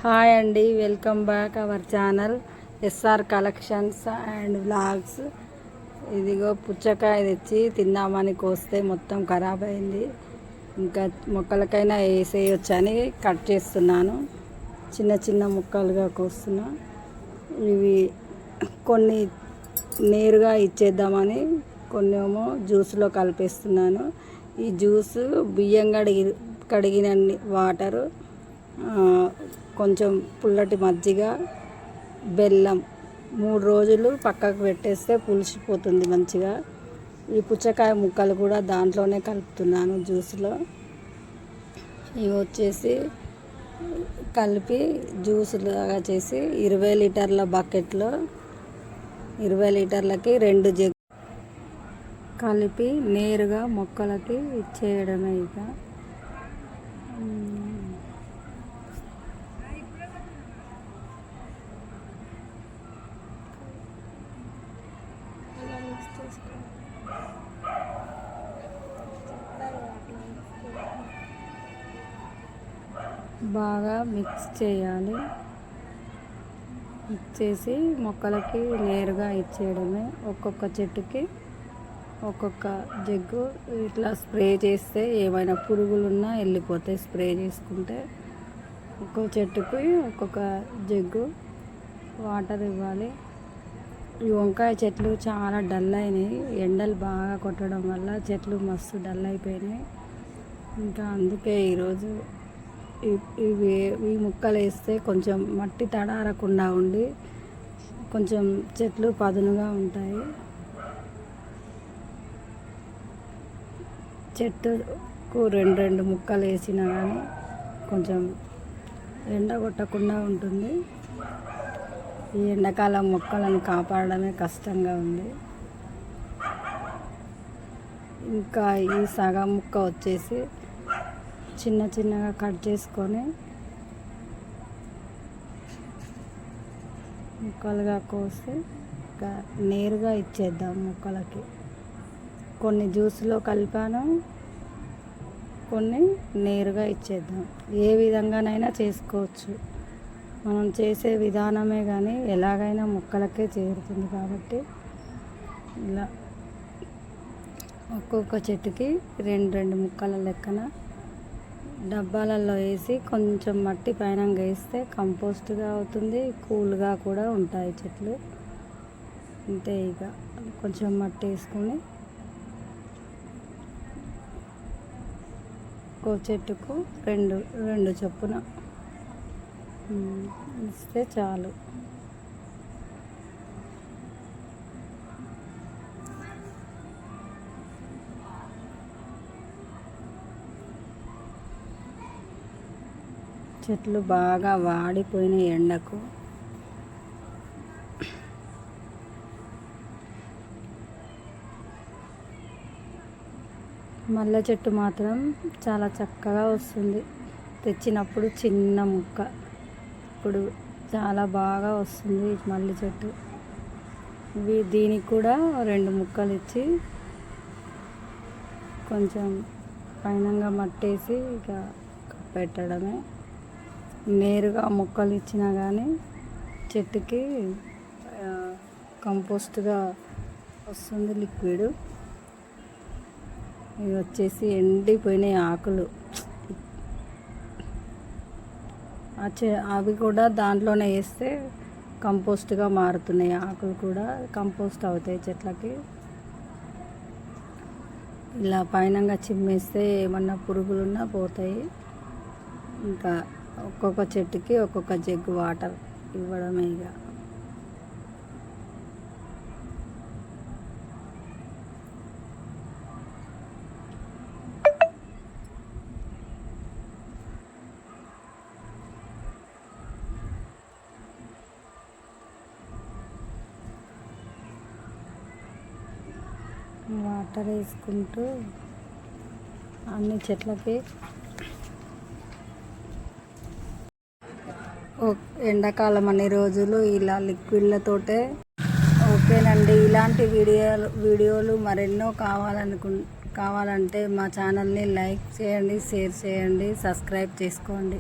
Hi అండి, welcome back our channel SR collections and vlogs. ఇదిగో పుచ్చకాయ తెచ్చి తిందామని కోస్తే మొత్తం ఖరాబ్ అయింది. ఇంకా మొక్కలకైనా వేసేయొచ్చని కట్ చేస్తున్నాను. చిన్న చిన్న ముక్కలుగా కోస్తున్నా. ఇవి కొన్ని నేరుగా ఇచ్చేద్దామని, కొన్ని ఏమో జ్యూస్లో కలిపేస్తున్నాను. ఈ జ్యూస్ బియ్యం కడిగిన వాటరు, కొంచెం పుల్లటి మజ్జిగ, బెల్లం 3 రోజులు పక్కకు పెట్టేస్తే పులిసిపోతుంది మంచిగా. ఈ పుచ్చకాయ ముక్కలు కూడా దాంట్లోనే కలుపుతున్నాను జ్యూస్లో. ఇవి వచ్చేసి కలిపి జ్యూస్ లాగా చేసి 20 లీటర్ల బకెట్లో 20 లీటర్లకి 2 జగ్ కలిపి నేరుగా మొక్కలకి ఇచ్చేయడమే. ఇక బాగా మిక్స్ చేయాలి. మిక్స్ చేసి మొక్కలకి నేరుగా ఇచ్చేయడమే. ఒక్కొక్క చెట్టుకి ఒక్కొక్క జగ్గు ఇట్లా స్ప్రే చేస్తే ఏమైనా పురుగులున్నా వెళ్ళిపోతాయి. స్ప్రే చేసుకుంటే ఒక్కొక్క చెట్టుకి ఒక్కొక్క జగ్గు వాటర్ ఇవ్వాలి. ఈ వంకాయ చెట్లు చాలా డల్ అయినాయి. ఎండలు బాగా కొట్టడం వల్ల చెట్లు మస్తు డల్ అయిపోయినాయి. ఇంకా అందుకే ఈరోజు ఈ ముక్కలు వేస్తే కొంచెం మట్టి తడారకుండా ఉండి కొంచెం చెట్లు పదునుగా ఉంటాయి. చెట్టుకు 2 ముక్కలు వేసినా కానీ కొంచెం ఎండ కొట్టకుండా ఉంటుంది. ఈ ఎండాకాలం మొక్కలను కాపాడడమే కష్టంగా ఉంది. ఇంకా ఈ సగం ముక్క వచ్చేసి చిన్న చిన్నగా కట్ చేసుకొని ముక్కలుగా కోసి ఇంకా నేరుగా ఇచ్చేద్దాం మొక్కలకి. కొన్ని జ్యూస్లో కలిపాను, కొన్ని నేరుగా ఇచ్చేద్దాం. ఏ విధంగానైనా చేసుకోవచ్చు. మనం చేసే విధానమే కానీ ఎలాగైనా మొక్కలకే చేరుతుంది. కాబట్టి ఇలా ఒక్కొక్క చెట్టుకి 2 ముక్కల లెక్కన డబ్బాలలో వేసి కొంచెం మట్టి పైన వేస్తే కంపోస్ట్గా అవుతుంది. కూల్గా కూడా ఉంటాయి చెట్లు. అంతే. ఇక కొంచెం మట్టి వేసుకొని ఒక్కో చెట్టుకు 2 చొప్పున ఇస్తే చాలు. చెట్లు బాగా వాడిపోయిన ఎండకు మల్లె చెట్టు మాత్రం చాలా చక్కగా వస్తుంది. తెచ్చినప్పుడు చిన్న ముక్క, ఇప్పుడు చాలా బాగా వస్తుంది మల్లె చెట్టు. దీనికి కూడా 2 ముక్కలు ఇచ్చి కొంచెం పైనంగా మట్టేసి ఇక పెట్టడమే. నేరుగా మొక్కలు ఇచ్చినా కానీ చెట్టుకి కంపోస్ట్గా వస్తుంది లిక్విడ్. ఇవి వచ్చేసి ఎండిపోయినాయి ఆకులు. అవి కూడా దాంట్లోనే వేస్తే కంపోస్ట్గా మారుతున్నాయి. ఆకులు కూడా కంపోస్ట్ అవుతాయి చెట్లకి. ఇలా పైనంగా చిమ్మేస్తే ఏమన్నా పురుగులున్నా పోతాయి. ఇంకా ఒక్కొక్క చెట్టుకి ఒక్కొక్క జగ్గు వాటర్ ఇవ్వడమే. ఇక వాటర్ వేసుకుంటూ అన్ని చెట్లకి ఎండాకాలం అన్ని రోజులు ఇలా లిక్విడ్లతోటే. ఓకేనండి. ఇలాంటి వీడియోలు మరెన్నో కావాలంటే మా ఛానల్ని లైక్ చేయండి, షేర్ చేయండి, సబ్స్క్రైబ్ చేసుకోండి.